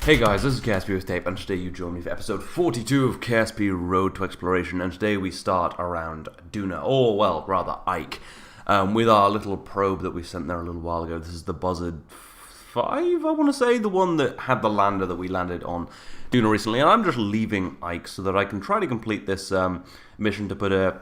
Hey guys, this is KSP with Tape, and today you join me for episode 42 of KSP Road to Exploration, and today we start around Duna, or well, rather Ike, with our little probe that we sent there a little while ago. This is the Buzzard 5, I want to say, the one that had the lander that we landed on Duna recently, and I'm just leaving Ike so that I can try to complete this mission to put a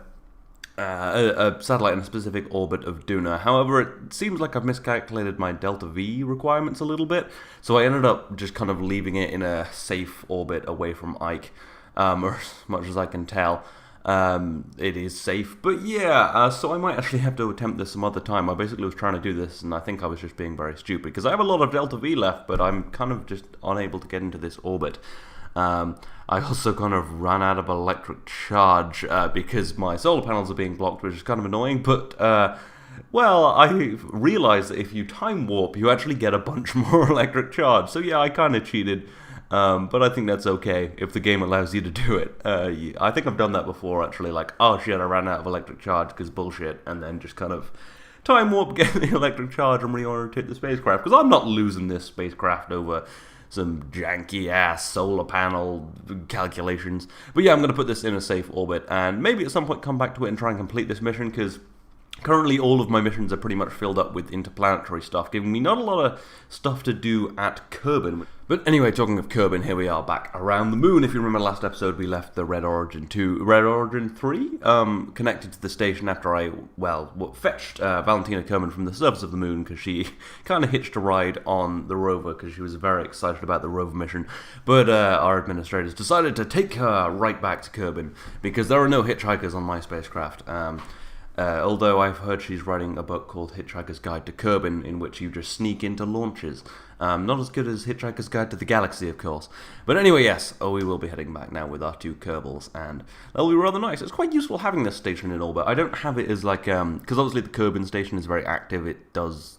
satellite in a specific orbit of Duna. However, it seems like I've miscalculated my Delta V requirements a little bit, so I ended up just kind of leaving it in a safe orbit away from Ike, or as much as I can tell. It is safe, but yeah, so I might actually have to attempt this some other time. I basically was trying to do this, and I think I was just being very stupid, because I have a lot of Delta V left, but I'm kind of just unable to get into this orbit. I also kind of ran out of electric charge because my solar panels are being blocked, which is kind of annoying, but, well, I realized that if you time warp, you actually get a bunch more electric charge, so yeah, I kind of cheated, but I think that's okay if the game allows you to do it. I think I've done that before, actually, like, oh shit, I ran out of electric charge because bullshit, and then just kind of time warp, get the electric charge, and reorientate the spacecraft, because I'm not losing this spacecraft over some janky-ass solar panel calculations. But yeah, I'm going to put this in a safe orbit, and maybe at some point come back to it and try and complete this mission, because currently all of my missions are pretty much filled up with interplanetary stuff, giving me not a lot of stuff to do at Kerbal. But anyway, talking of Kerbal, here we are back around the moon. If you remember last episode, we left the Red Origin 3, connected to the station after I, fetched Valentina Kerman from the surface of the moon, because she kind of hitched a ride on the rover, because she was very excited about the rover mission. But our administrators decided to take her right back to Kerbal, because there are no hitchhikers on my spacecraft. Although I've heard she's writing a book called Hitchhiker's Guide to Kerbal, in which you just sneak into launches. Not as good as Hitchhiker's Guide to the Galaxy, of course. But anyway, yes, we will be heading back now with our two Kerbals, and that'll be rather nice. It's quite useful having this station in orbit. I don't have it as like, because obviously the Kerbal station is very active. It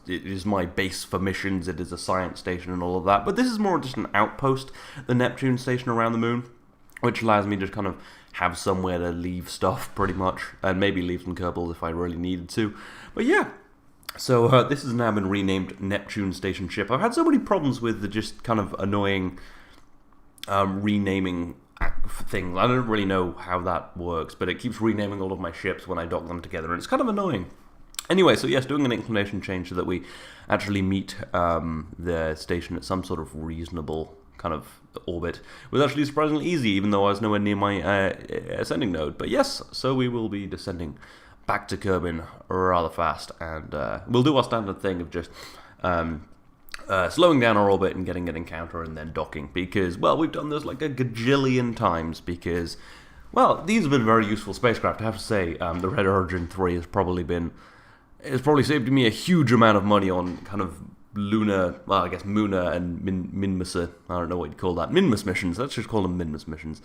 is my base for missions. It is a science station and all of that. But this is more just an outpost, the Neptune station around the moon, which allows me to kind of have somewhere to leave stuff, pretty much, and maybe leave some Kerbals if I really needed to. But yeah, so this has now been renamed Neptune Station Ship. I've had so many problems with the just kind of annoying renaming things. I don't really know how that works, but it keeps renaming all of my ships when I dock them together, and it's kind of annoying. Anyway, so yes, doing an inclination change so that we actually meet the station at some sort of reasonable kind of orbit was actually surprisingly easy, even though I was nowhere near my ascending node. But yes, so we will be descending back to Kerbal rather fast, and we'll do our standard thing of just slowing down our orbit and getting an encounter and then docking, because, well, we've done this like a gajillion times, because, well, these have been very useful spacecraft. I have to say, the Red Origin 3 has probably saved me a huge amount of money on kind of lunar, well, I guess Muna and Minmus, I don't know what you'd call that, Minmus missions, let's just call them Minmus missions,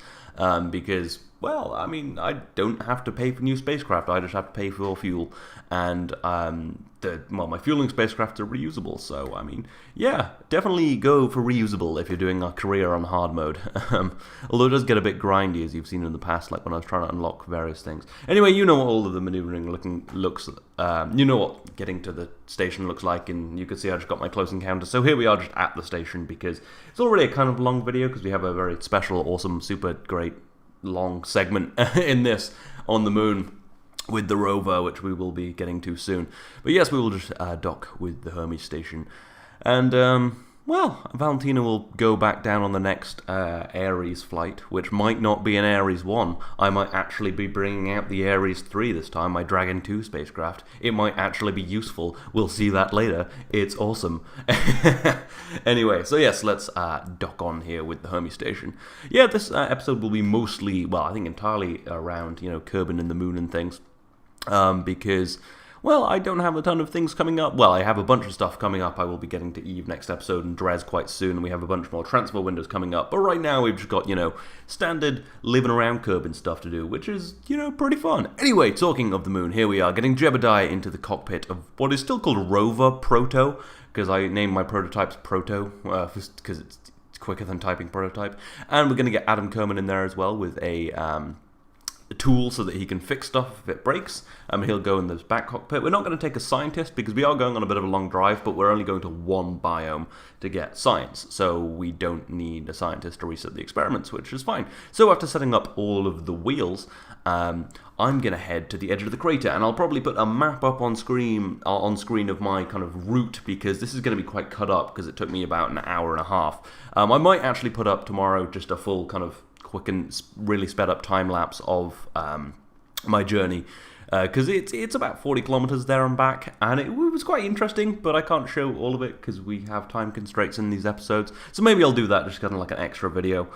because, well, I mean, I don't have to pay for new spacecraft, I just have to pay for fuel, and, my fueling spacecrafts are reusable, so, I mean, yeah, definitely go for reusable if you're doing a career on hard mode, although it does get a bit grindy, as you've seen in the past, like when I was trying to unlock various things. Anyway, you know what all of the maneuvering looks, you know what getting to the station looks like, and you can see I just got my close encounter, so here we are just at the station, because it's already a kind of long video, because we have a very special, awesome, super great, long segment in this on the moon, with the rover, which we will be getting to soon. But yes, we will just dock with the Hermes station. And, well, Valentina will go back down on the next Ares flight, which might not be an Ares 1. I might actually be bringing out the Ares 3 this time, my Dragon 2 spacecraft. It might actually be useful. We'll see that later. It's awesome. Anyway, so yes, let's dock on here with the Hermes station. Yeah, this episode will be mostly, well, I think entirely around, Kerbal and the moon and things. Because, well, I don't have a ton of things coming up. Well, I have a bunch of stuff coming up. I will be getting to Eve next episode and Dres quite soon, and we have a bunch more transfer windows coming up. But right now, we've just got, standard living around Kerbal stuff to do, which is, pretty fun. Anyway, talking of the moon, here we are, getting Jebediah into the cockpit of what is still called Rover Proto, because I named my prototypes Proto, because it's quicker than typing prototype. And we're going to get Adam Kerman in there as well with a tool so that he can fix stuff if it breaks. He'll go in this back cockpit. We're not going to take a scientist because we are going on a bit of a long drive, but we're only going to one biome to get science, so we don't need a scientist to reset the experiments, which is fine. So after setting up all of the wheels, I'm going to head to the edge of the crater, and I'll probably put a map up on screen of my kind of route, because this is going to be quite cut up because it took me about an hour and a half. I might actually put up tomorrow just a full kind of quick and really sped up time lapse of my journey, because it's about 40 kilometers there and back, and it was quite interesting, but I can't show all of it because we have time constraints in these episodes, so maybe I'll do that, just kind of like an extra video.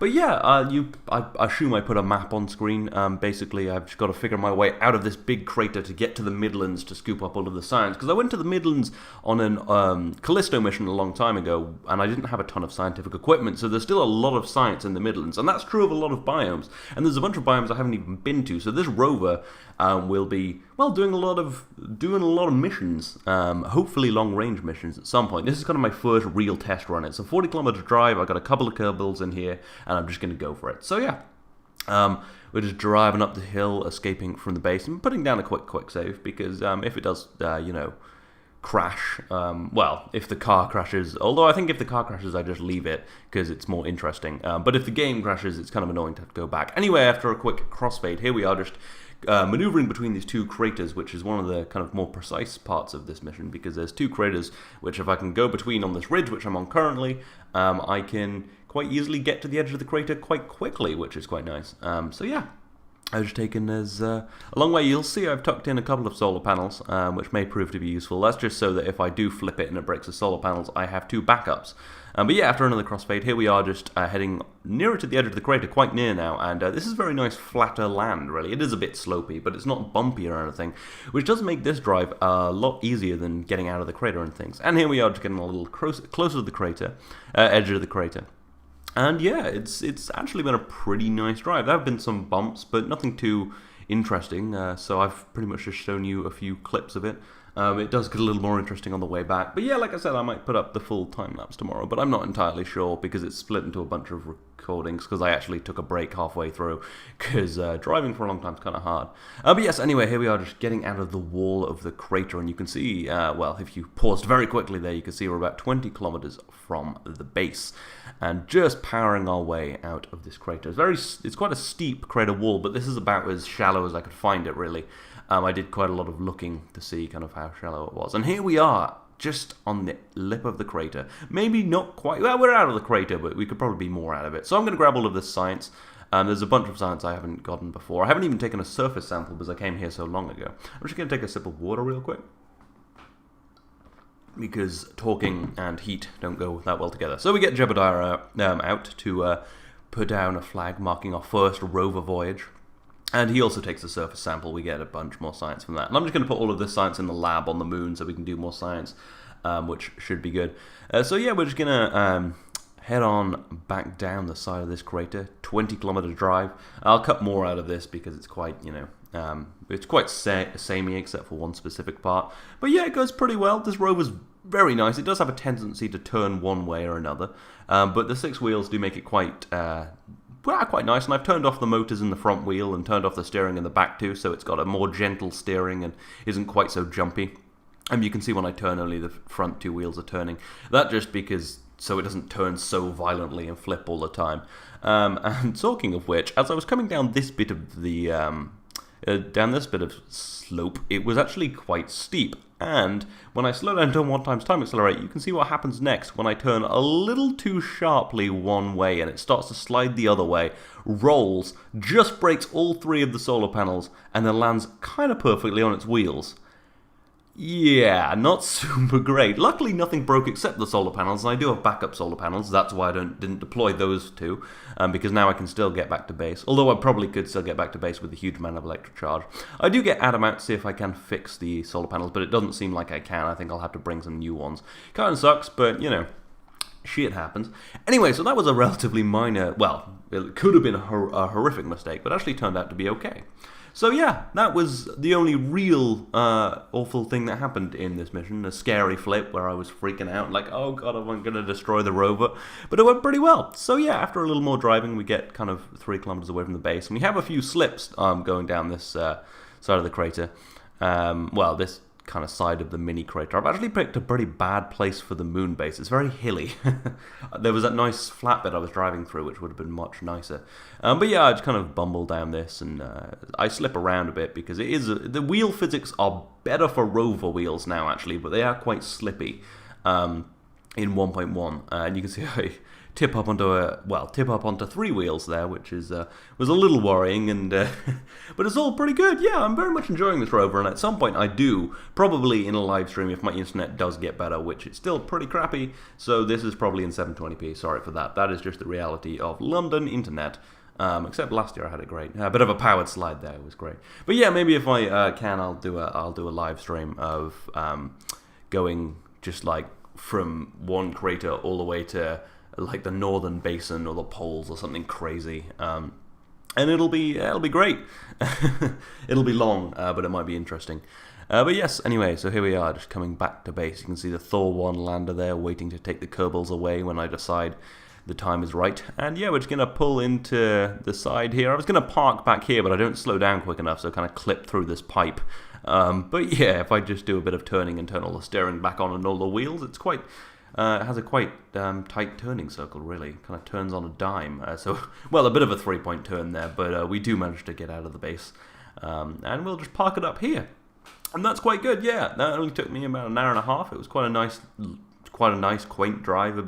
But yeah, I assume I put a map on screen. Basically, I've just got to figure my way out of this big crater to get to the Midlands to scoop up all of the science. Because I went to the Midlands on an Callisto mission a long time ago, and I didn't have a ton of scientific equipment, so there's still a lot of science in the Midlands. And that's true of a lot of biomes. And there's a bunch of biomes I haven't even been to, so this rover will be, well, doing a lot of missions, hopefully long-range missions at some point. This is kind of my first real test run. It's a 40-kilometer drive. I've got a couple of Kerbals in here, and I'm just going to go for it. So yeah, we're just driving up the hill, escaping from the base, and putting down a quick save, because if it does, crash, well, if the car crashes, although I think if the car crashes I just leave it, because it's more interesting, but if the game crashes it's kind of annoying to have to go back. Anyway, after a quick crossfade, here we are just maneuvering between these two craters, which is one of the kind of more precise parts of this mission, because there's two craters which if I can go between on this ridge, which I'm on currently, I can quite easily get to the edge of the crater quite quickly, which is quite nice. So yeah, I was taken as a long way. You'll see I've tucked in a couple of solar panels, which may prove to be useful. That's just so that if I do flip it and it breaks the solar panels, I have two backups. But yeah, after another crossfade, here we are just heading nearer to the edge of the crater, quite near now, and this is very nice flatter land, really. It is a bit slopey, but it's not bumpy or anything, which does make this drive a lot easier than getting out of the crater and things. And here we are just getting a little closer to the crater, edge of the crater. And yeah, it's actually been a pretty nice drive. There have been some bumps, but nothing too interesting, so I've pretty much just shown you a few clips of it. It does get a little more interesting on the way back. But yeah, like I said, I might put up the full time-lapse tomorrow, but I'm not entirely sure because it's split into a bunch of recordings, because I actually took a break halfway through, because driving for a long time is kind of hard. But yes, anyway, here we are just getting out of the wall of the crater, and you can see, well, if you paused very quickly there, you can see we're about 20 kilometers from the base, and just powering our way out of this crater. It's quite a steep crater wall, but this is about as shallow as I could find it, really. I did quite a lot of looking to see kind of how shallow it was. And here we are, just on the lip of the crater. Maybe not quite, well, we're out of the crater, but we could probably be more out of it. So I'm going to grab all of this science. There's a bunch of science I haven't gotten before. I haven't even taken a surface sample because I came here so long ago. I'm just going to take a sip of water real quick, because talking and heat don't go that well together. So we get Jebediah out to put down a flag marking our first rover voyage. And he also takes a surface sample. We get a bunch more science from that. And I'm just going to put all of this science in the lab on the moon so we can do more science, which should be good. So yeah, we're just going to head on back down the side of this crater, 20-kilometer drive. I'll cut more out of this because it's quite, it's quite samey except for one specific part. But yeah, it goes pretty well. This rover's very nice. It does have a tendency to turn one way or another, but the 6 wheels do make it quite nice, and I've turned off the motors in the front wheel and turned off the steering in the back too, so it's got a more gentle steering and isn't quite so jumpy. And you can see when I turn, only the front 2 wheels are turning. That just because, so it doesn't turn so violently and flip all the time. And talking of which, as I was coming down this bit of the slope, it was actually quite steep. And when I slow down to 1 times time accelerate, you can see what happens next when I turn a little too sharply one way and it starts to slide the other way, rolls, just breaks all 3 of the solar panels, and then lands kind of perfectly on its wheels. Yeah, not super great. Luckily, nothing broke except the solar panels, and I do have backup solar panels. That's why I didn't deploy those 2, because now I can still get back to base. Although I probably could still get back to base with a huge amount of electric charge. I do get Adam out to see if I can fix the solar panels, but it doesn't seem like I can. I think I'll have to bring some new ones. Kind of sucks, but, shit happens. Anyway, so that was a relatively minor, well, it could have been a horrific mistake, but actually turned out to be okay. So yeah, that was the only real awful thing that happened in this mission. A scary flip where I was freaking out, like, oh god, I'm going to destroy the rover. But it went pretty well. So yeah, after a little more driving, we get kind of 3 kilometers away from the base. And we have a few slips going down this side of the crater. Well, this kind of side of the mini crater. I've actually picked a pretty bad place for the moon base. It's very hilly. There was that nice flat bit I was driving through, which would have been much nicer. But yeah, I just kind of bumble down this, and I slip around a bit because it is the wheel physics are better for rover wheels now, actually, but they are quite slippy in 1.1, and you can see I tip up onto 3 wheels there, which is was a little worrying, and but it's all pretty good. Yeah, I'm very much enjoying this rover, and at some point I do, probably in a live stream if my internet does get better, which it's still pretty crappy, so this is probably in 720p, sorry for that. That is just the reality of London internet. Except last year I had it great. A bit of a powered slide there, it was great. But yeah, maybe if I can, I'll do a live stream of going just like from one crater all the way to like the northern basin or the poles or something crazy, and it'll be great. It'll be long, but it might be interesting. But yes, anyway, so here we are, just coming back to base. You can see the Thor 1 lander there, waiting to take the Kerbals away when I decide the time is right. And yeah, we're just going to pull into the side here. I was going to park back here, but I don't slow down quick enough, so kind of clip through this pipe. But yeah, if I just do a bit of turning and turn all the steering back on and all the wheels, it's quite... it has a quite tight turning circle, really. Kind of turns on a dime. So, well, a bit of a 3-point turn there, but we do manage to get out of the base. And we'll just park it up here. And that's quite good, yeah. That only took me about an hour and a half. It was quite a nice, quaint drive. A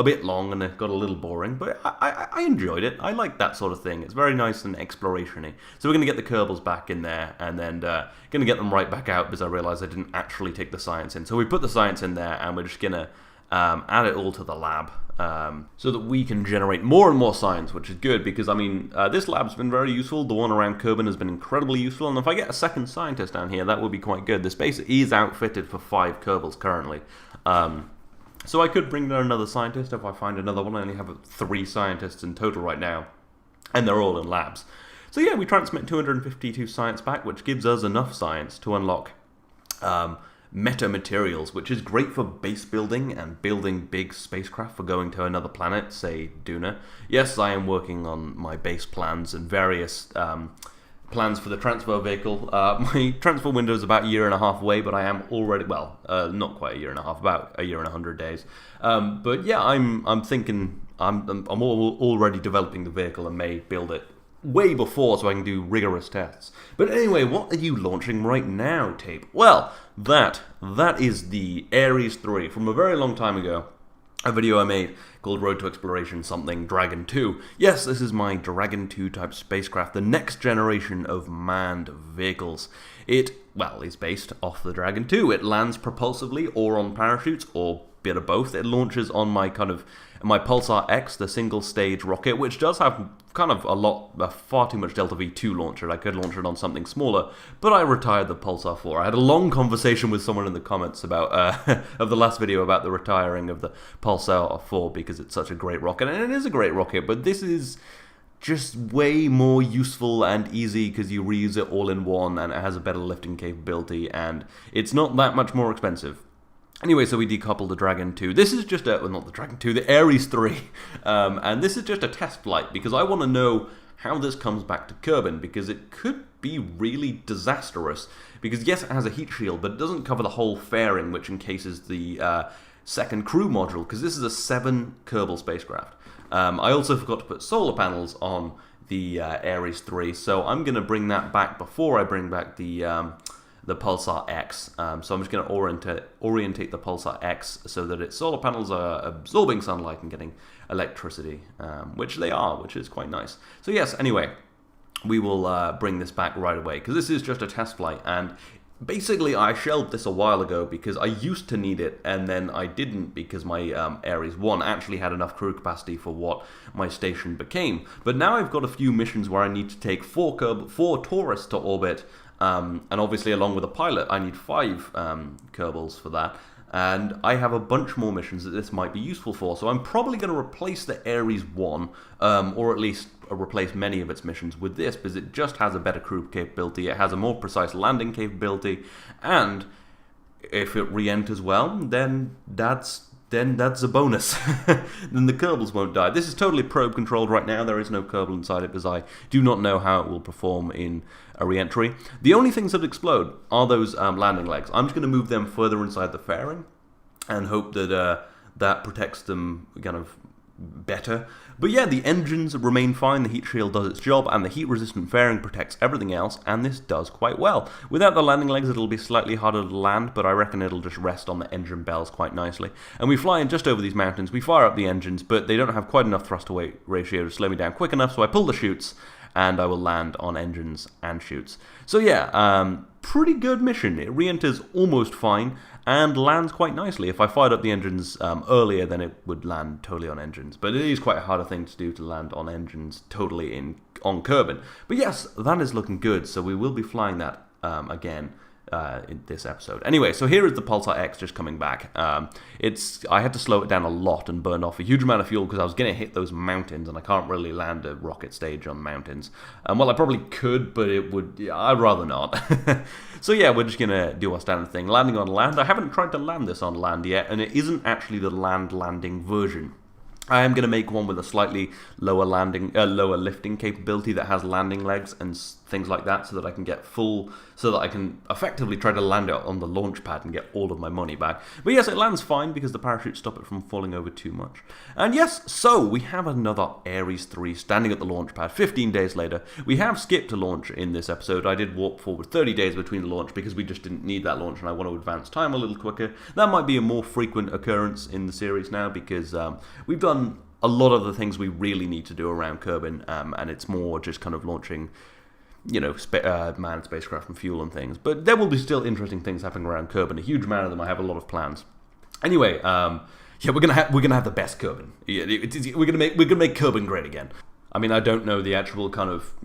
bit long, and it got a little boring, but I enjoyed it. I like that sort of thing. It's very nice and exploration-y. So we're going to get the Kerbals back in there, and then going to get them right back out because I realised I didn't actually take the science in. So we put the science in there, and we're just going to add it all to the lab so that we can generate more and more science, which is good because, I mean, this lab's been very useful. The one around Kerbal has been incredibly useful, and if I get a second scientist down here, that would be quite good. This base is outfitted for 5 Kerbals currently. So I could bring down another scientist if I find another one. I only have 3 scientists in total right now, and they're all in labs. So yeah, we transmit 252 science back, which gives us enough science to unlock metamaterials, which is great for base building and building big spacecraft for going to another planet, say Duna. Yes, I am working on my base plans and various plans for the transfer vehicle. My transfer window is about a year and a half away, but I am already, well, not quite a year and a half, about a year and 100 days. But yeah, I'm thinking I'm already developing the vehicle and may build it way before so I can do rigorous tests. But anyway, what are you launching right now, Tape? Well, that is the Ares 3 from a very long time ago. A video I made called Road to Exploration something Dragon 2. Yes, this is my Dragon 2 type spacecraft, the next generation of manned vehicles. It, well, is based off the Dragon 2. It lands propulsively or on parachutes or bit of both. It launches on my Pulsar X, the single stage rocket, which does have kind of far too much Delta V2 launcher. I could launch it on something smaller, but I retired the Pulsar 4. I had a long conversation with someone in the comments about of the last video about the retiring of the Pulsar 4 because it's such a great rocket, and it is a great rocket, but this is just way more useful and easy because you reuse it all in one, and it has a better lifting capability, and it's not that much more expensive. Anyway, so we decoupled the Dragon 2. This is just not the Dragon 2, the Ares 3. And this is just a test flight because I want to know how this comes back to Kerbal, because it could be really disastrous. Because yes, it has a heat shield, but it doesn't cover the whole fairing, which encases the second crew module, because this is a 7 Kerbal spacecraft. I also forgot to put solar panels on the Ares 3, so I'm going to bring that back before I bring back the Pulsar X. So I'm just going to orientate the Pulsar X so that its solar panels are absorbing sunlight and getting electricity, which they are, which is quite nice. So yes, anyway, we will bring this back right away, because this is just a test flight, and basically I shelved this a while ago because I used to need it, and then I didn't because my Ares 1 actually had enough crew capacity for what my station became. But now I've got a few missions where I need to take 4 tourists to orbit, and obviously along with a pilot I need 5 Kerbals for that, and I have a bunch more missions that this might be useful for, so I'm probably going to replace the Ares 1, or at least replace many of its missions with this, because it just has a better crew capability, it has a more precise landing capability, and if it re-enters well, then that's a bonus. Then the Kerbals won't die. This is totally probe controlled right now. There is no Kerbal inside it because I do not know how it will perform in a re-entry. The only things that explode are those landing legs. I'm just going to move them further inside the fairing and hope that that protects them kind of better. But yeah, the engines remain fine, the heat shield does its job, and the heat-resistant fairing protects everything else, and this does quite well. Without the landing legs, it'll be slightly harder to land, but I reckon it'll just rest on the engine bells quite nicely. And we fly in just over these mountains, we fire up the engines, but they don't have quite enough thrust-to-weight ratio to slow me down quick enough, so I pull the chutes, and I will land on engines and chutes. So yeah, pretty good mission. It re-enters almost fine, and lands quite nicely. If I fired up the engines earlier, then it would land totally on engines. But it is quite a harder thing to do to land on engines totally on Kerbin. But yes, that is looking good, so we will be flying that again in this episode. Anyway, so here is the Pulsar X just coming back. I had to slow it down a lot and burn off a huge amount of fuel because I was going to hit those mountains, and I can't really land a rocket stage on mountains. Well, I probably could, but I'd rather not. So yeah, we're just going to do our standard thing. Landing on land. I haven't tried to land this on land yet, and it isn't actually the land landing version. I am going to make one with a slightly lower lifting capability that has landing legs and things like that, so that I can get so that I can effectively try to land it on the launch pad and get all of my money back. But yes, it lands fine because the parachutes stop it from falling over too much. And yes, so we have another Ares 3 standing at the launch pad 15 days later. We have skipped a launch in this episode. I did warp forward 30 days between the launch because we just didn't need that launch and I want to advance time a little quicker. That might be a more frequent occurrence in the series now because we've done a lot of the things we really need to do around Kerbin, and it's more just kind of launching, manned spacecraft and fuel and things. But there will be still interesting things happening around Kerbin. A huge amount of them. I have a lot of plans. Anyway, yeah, we're gonna have the best Kerbin. Yeah, we're gonna make Kerbin great again. I mean, I don't know the actual kind of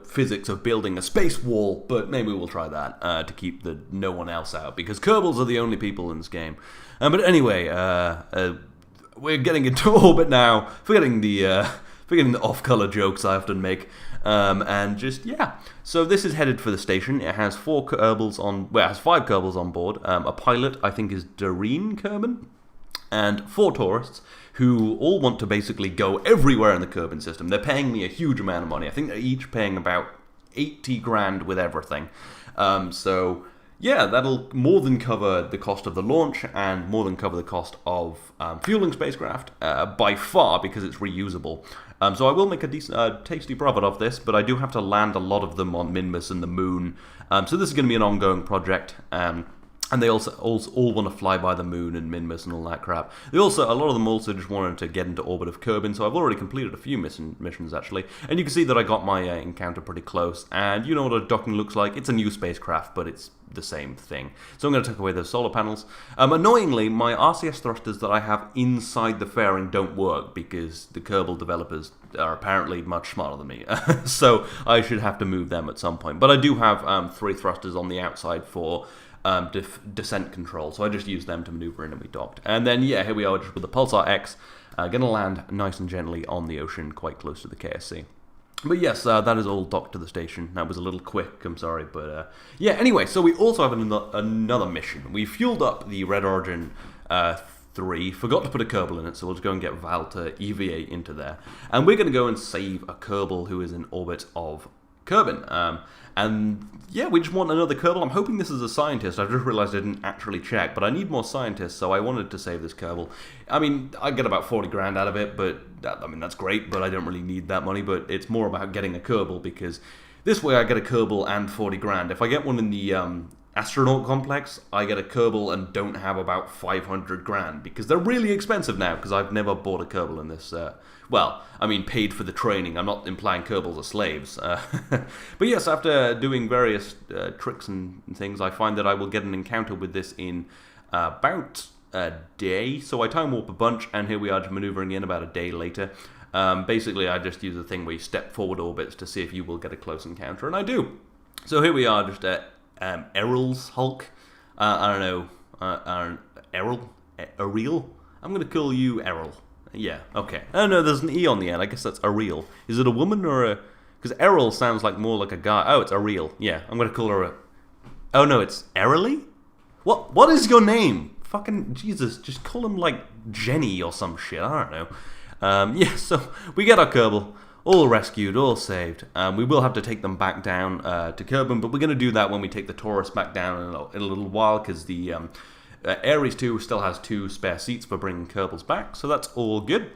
physics of building a space wall, but maybe we'll try that to keep no one else out because Kerbals are the only people in this game. But anyway, we're getting into orbit now, forgetting the off-color jokes I often make, and just, yeah. So this is headed for the station. It has 5 Kerbals on board. A pilot, I think, is Doreen Kerbin, and 4 tourists who all want to basically go everywhere in the Kerbin system. They're paying me a huge amount of money. I think they're each paying about 80 grand with everything. So yeah, that'll more than cover the cost of the launch and more than cover the cost of fueling spacecraft by far because it's reusable. So I will make a tasty profit of this, but I do have to land a lot of them on Minmus and the Moon. So this is going to be an ongoing project. And they also all want to fly by the Moon and Minmus and all that crap. A lot of them also just wanted to get into orbit of Kerbin, so I've already completed a few missions actually. And you can see that I got my encounter pretty close. And you know what a docking looks like? It's a new spacecraft, but it's the same thing. So I'm going to take away those solar panels. Annoyingly, my RCS thrusters that I have inside the fairing don't work because the Kerbal developers are apparently much smarter than me. So I should have to move them at some point. But I do have 3 thrusters on the outside for descent control, so I just use them to maneuver in and be docked. And then, yeah, here we are just with the Pulsar X, gonna land nice and gently on the ocean, quite close to the KSC. But yes, that is all docked to the station. That was a little quick, I'm sorry, but yeah, anyway, so we also have another mission. We fueled up the Red Origin 3, forgot to put a Kerbal in it, so we'll just go and get Val to EVA into there. And we're gonna go and save a Kerbal who is in orbit of Kerbin. And yeah, we just want another Kerbal. I'm hoping this is a scientist. I've just realized I didn't actually check, but I need more scientists, so I wanted to save this Kerbal. I mean, I get about 40 grand out of it, but that's great, but I don't really need that money. But it's more about getting a Kerbal because this way I get a Kerbal and 40 grand. If I get one in the astronaut complex, I get a Kerbal and don't have about 500 grand because they're really expensive now because I've never bought a Kerbal in this. Well, I mean, paid for the training. I'm not implying Kerbals are slaves. But yes, after doing various tricks and things, I find that I will get an encounter with this in about a day. So I time warp a bunch, and here we are just maneuvering in about a day later. Basically, I just use a thing where you step forward orbits to see if you will get a close encounter, and I do. So here we are just at Errol's Hulk. I don't know, Errol? Ariel? I'm going to call you Errol. Yeah, okay. Oh no, there's an E on the end. I guess that's Ariel. Is it a woman or a... Because Errol sounds like more like a guy. Oh, it's Ariel. Yeah, I'm going to call her a... Oh no, it's Erily? What is your name? Fucking Jesus, just call him like Jenny or some shit. I don't know. Yeah, so we get our Kerbal. All rescued, all saved. We will have to take them back down to Kerbal, but we're going to do that when we take the Taurus back down in a little while, because the Ares 2 still has 2 spare seats for bringing Kerbals back, so that's all good.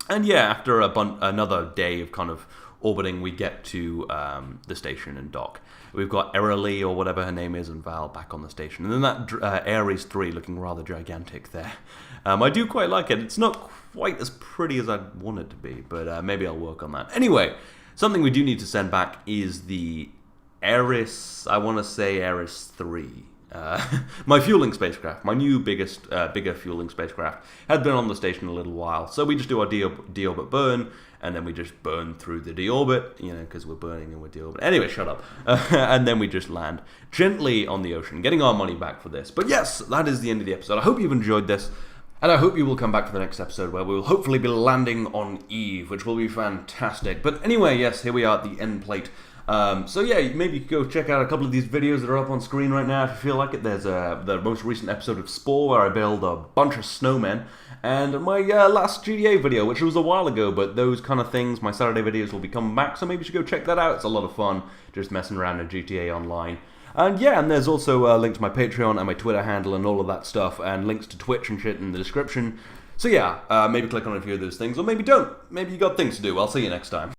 And yeah, after another day of kind of orbiting, we get to the station and dock. We've got Erily, or whatever her name is, and Val back on the station. And then that Ares 3 looking rather gigantic there. I do quite like it. It's not quite as pretty as I'd want it to be, but maybe I'll work on that. Anyway, something we do need to send back is the Ares, I want to say Ares 3. My fueling spacecraft, my new bigger fueling spacecraft, had been on the station a little while. So we just do our deorbit burn, and then we just burn through the deorbit, you know, because we're burning and we're deorbit. Anyway, shut up. And then we just land gently on the ocean, getting our money back for this. But yes, that is the end of the episode. I hope you've enjoyed this. And I hope you will come back for the next episode, where we will hopefully be landing on Eve, which will be fantastic. But anyway, yes, here we are at the end plate. So yeah, maybe you could go check out a couple of these videos that are up on screen right now if you feel like it. There's the most recent episode of Spore, where I build a bunch of snowmen, and my last GTA video, which was a while ago, but those kind of things, my Saturday videos, will be coming back, so maybe you should go check that out. It's a lot of fun, just messing around in GTA Online. And yeah, and there's also a link to my Patreon and my Twitter handle and all of that stuff, and links to Twitch and shit in the description. So yeah, maybe click on a few of those things, or maybe don't. Maybe you got things to do. I'll see you next time.